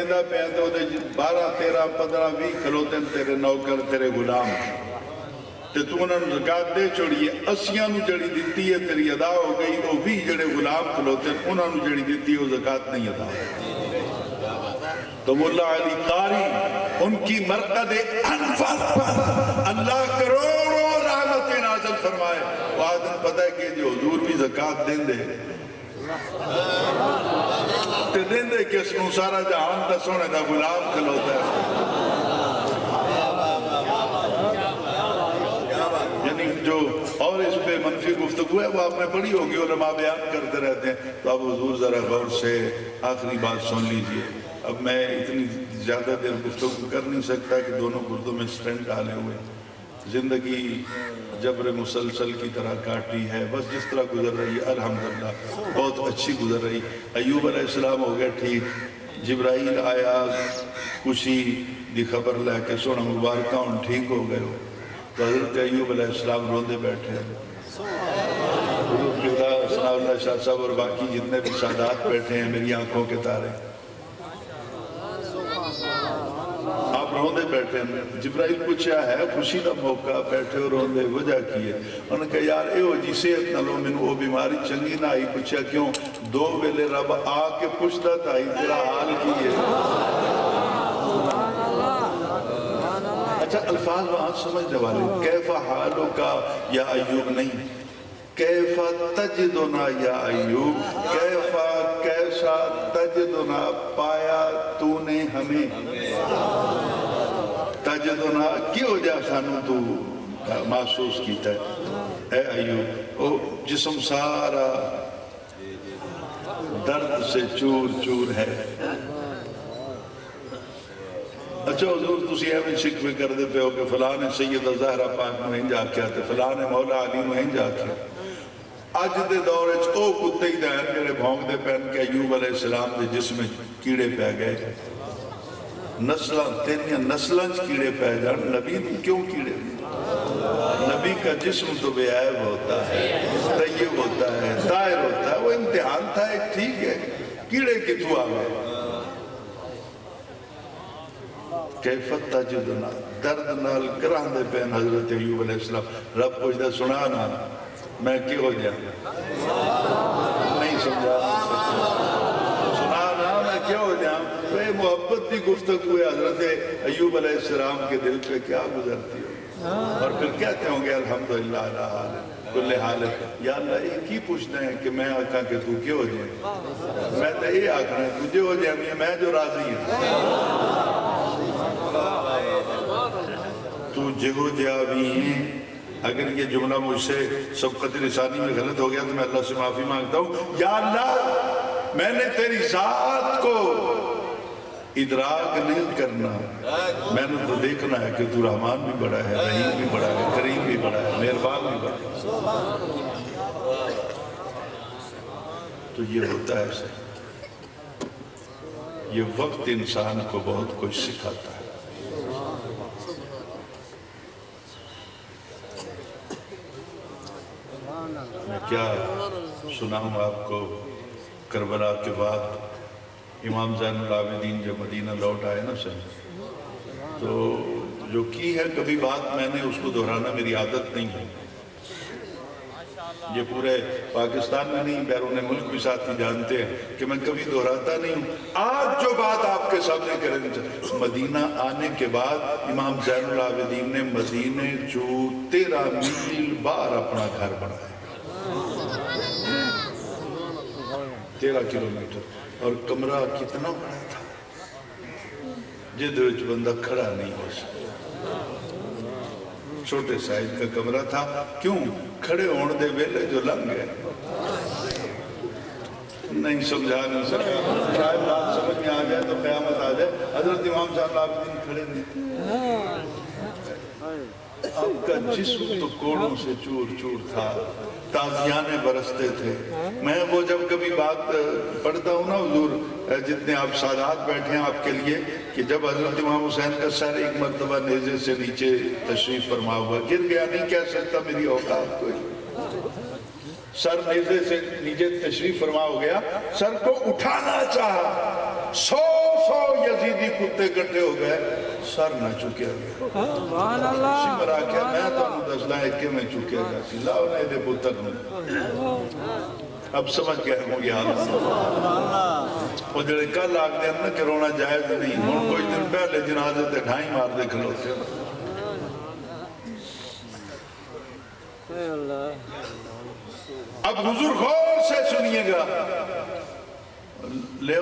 دیندا پیا تے اودے 12 13 15 20 کھلوتے تیرے نوکر تیرے غلام تے تو انہاں نوں زکات دے چھوڑی ہے 80 نوں جڑی دتی ہے تیری ادا ہو گئی او 20 جڑے غلام کھلوتے انہاں نوں جڑی دتی ہے او زکات نہیں ادا تو مولا علی قاری ان کی مرقد انفر پر اللہ کروڑوں رحمتیں نازل فرمائے وہ آدم پتہ ہے کہ جو حضور بھی زکات دیں دے تے دیں دے کہ اس نو سارا جہان دا سونے دا غلام کھلوتا ہے یعنی جو اور اس پہ منفی گفتگو ہے وہ آپ نے پڑھی ہوگی علماء بیان کرتے رہتے ہیں تو اب حضور ذرا غور سے آخری بات سن لیجئے اب میں اتنی زیادہ دیر گفتگو کر نہیں سکتا کہ دونوں گردوں میں سٹینڈ ڈالے ہوئے زندگی جبر مسلسل کی طرح کاٹی ہے بس جس طرح گزر رہی ہے الحمدللہ بہت اچھی گزر رہی ایوب علیہ السلام ہو گیا ٹھیک جبرائیل آیا خوشی دی خبر لے کے سونا مبارکہ ان ٹھیک ہو گئے ہو تو حضرت ایوب علیہ السلام روندے بیٹھے ہیں حضرت قبلہ ثناء اللہ شاہ صاحب اور باقی جتنے بھی سادات بیٹھے ہیں میری آنکھوں کے تارے آپ روندے بیٹھے ہیں جبرائیل پوچھا ہے خوشی دا موقع بیٹھے اور روندے وجہ کیے انہوں نے کہا یار اے ہو جی صحت نہ لو میں وہ بیماری چنگی نہ آئی پوچھا کیوں 2 ویلے رب آ کے پوچھتا تھا تیرا حال کیے اچھا الفاظ وہاں سمجھنے والے کیفا حالوں کا یا ایوب نہیں کیفا تجدنا یا ایوب کیفا کیسا تجدنا پایا تو نے ہمیں تجدنا کیوں جا سانو تو محسوس کیتا ہے اے ایوب او جسم سارا درد سے چور چور ہے اچھا حضور تسی ایویں شکوے کر دے پہ ہو کہ فلاں نے سیدہ زہرہ پاک نو ہنجا کیا تے فلاں نے مولا علی نو ہنجا کیا اج دے دور وچ او کتے ہی دہر جڑے بھونک دے پہن کے ایوب علیہ السلام دے جسم کیڑے پہ گئے نسلاں تیریاں نسلاں کیڑے پہ جان نبی کیوں کیڑے نبی کا جسم تو بے عیب ہوتا ہے طیب ہوتا ہے طاہر ہوتا ہے وہ امتحان تھا ایک ٹھیک ہے کیڑے کتوں آ گئے کیفت تجدنا درد نال کران دے پہن حضرت ایوب علیہ السلام رب پوچھتا سنا نا میں کیوں ہو جا نہیں سمجھا سنا نا میں کیوں ہو جا تو یہ محبت کی گفتگو ہے حضرت ایوب علیہ السلام کے دل پہ کیا گزرتی ہو اور پھر کہتے ہوں گے الحمدللہ علی حال کل حال یا اللہ ایک ہی پوچھنا ہے کہ میں آکھاں کہ تو کیوں ہو جائے میں تو یہ آکھنا ہے تجھے ہو جائے میں جو راضی ہوں تو جہو جاوی ہیں اگر یہ جملہ مجھ سے سبقت لسانی میں غلط ہو گیا تو میں اللہ سے معافی مانگتا ہوں یا اللہ میں نے تیری ذات کو ادراک نہیں کرنا میں نے تو دیکھنا ہے کہ تو رحمان بھی بڑا ہے رحیم بھی بڑا ہے کریم بھی بڑا ہے مہربان بھی بڑا ہے تو یہ ہوتا ہے ایسے یہ وقت انسان کو بہت کچھ سکھاتا ہے میں کیا سناؤں آپ کو کربلا کے بعد امام زین العابدین جب مدینہ لوٹ آئے نا سر تو جو کی ہے کبھی بات میں نے اس کو دہرانا میری عادت نہیں ہے یہ پورے پاکستان میں نہیں بیرون ملک بھی ساتھی جانتے ہیں کہ میں کبھی دہراتا نہیں ہوں آج جو بات آپ کے سامنے کریں مدینہ آنے کے بعد امام زین العابدین نے مدینے جو 13 میل بار اپنا گھر بنایا 13 کلومیٹر اور کمرہ کتنا بڑا تھا جد وچ بندہ کھڑا نہیں ہو سکتا چھوٹے سائز کا کمرہ تھا کیوں کھڑے ہون دے ویلے جو لنگ گئے نہیں سمجھا نہیں سکتا شاید بات سمجھ میں آ جائے تو قیامت آ جائے حضرت امام صاحب العابدین کھڑے نہیں آپ کا جسم تو کوڑوں سے چور چور تھا تازیانے برستے تھے میں وہ جب کبھی بات پڑھتا ہوں نا حضور جتنے آپ سادات بیٹھے ہیں آپ کے لیے کہ جب حضرت امام حسین کا سر ایک مرتبہ نیزے سے نیچے تشریف فرما ہوا گر گیا نہیں کہہ سکتا میری اوقات کوئی سر نیزے سے نیچے تشریف فرما ہو گیا سر کو اٹھانا چاہا 100 یزید کتے کٹھے ہو گئے سر نہ چکیا گیا سبحان اللہ شمر آکھیا میں تو انہوں دسنا ہے کہ میں چکیا گیا سی لاؤ نے دے پتر میں اب سمجھ گئے ہوں یہ حال وہ جڑے کل آگ دے نا کہ رونا جائز نہیں ہوں کوئی دن پہلے جنازے تے ڈھائی مار دے کھلوتے اب حضور غور سے سنیے گا لے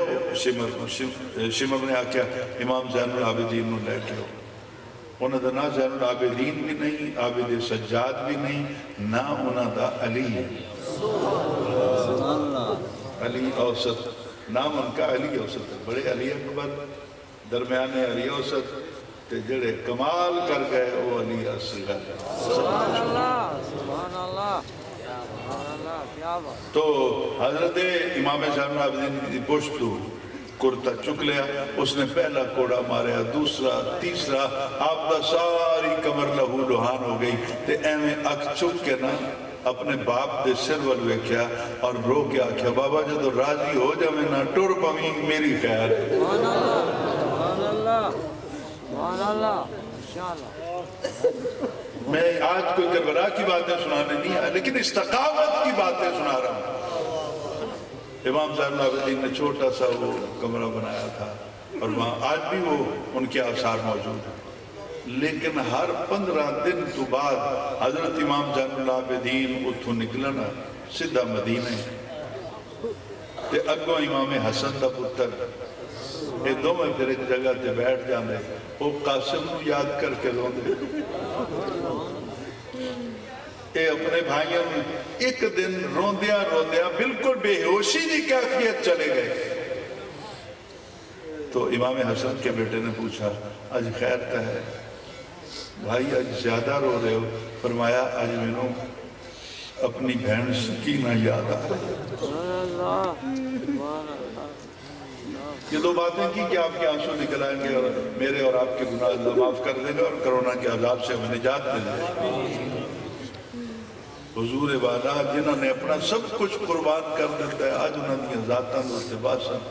شمر نے آکھیا امام زین العابدین نے لے کے ہو انہوں دا نہ زین العابدین بھی نہیں عابد سجاد بھی نہیں نہ انہوں دا علی ہے علی اوسط نام ان کا علی اوسط ہے بڑے علی اکبر درمیانے علی اوسط تے جڑے کمال کر گئے وہ علی اصغر سبحان اللہ تو حضرت امام زین العابدین کی پشتو کرتا چک لیا اس نے پہلا کوڑا ماریا دوسرا تیسرا آپ دا ساری کمر لہو لوہان ہو گئی تے ایمیں اک چک کے نا اپنے باپ دے سر والوے کیا اور رو کے آکھیا بابا جدو راضی ہو جا میں نہ ٹور پویں میری خیر سبحان اللہ سبحان اللہ انشاءاللہ میں آج کوئی کربلا کی باتیں سنانے نہیں ہے لیکن استقامت کی باتیں سنا رہا ہوں امام زین العابدین نے چھوٹا سا وہ کمرہ بنایا تھا اور وہاں آج بھی وہ ان کے آثار موجود ہیں لیکن ہر 15 دن تو بعد حضرت امام زین العابدین اتھو نکلنا سدھا مدینہ تے اگو امام حسن دا پتر یہ دو میں پھر ایک جگہ تے بیٹھ جانے وہ قاسم نو یاد کر کے روندے اے اپنے بھائیوں میں ایک دن روندیا بالکل بے ہوشی دی کیفیت چلے گئے تو امام حسن کے بیٹے نے پوچھا آج خیر تا ہے بھائی آج زیادہ رو رہے ہو فرمایا آج میں نے اپنی بہن سکینہ یاد آ یہ دو باتیں کی کہ آپ کے آنسو نکل آئیں گے اور میرے اور آپ کے گناہ اللہ معاف کر دے گا اور کرونا کے عذاب سے ہمیں نجات مل جائے حضور والا جنہوں نے اپنا سب کچھ قربان کر دیتا ہے آج انہوں نے ذاتاں دوستے باسن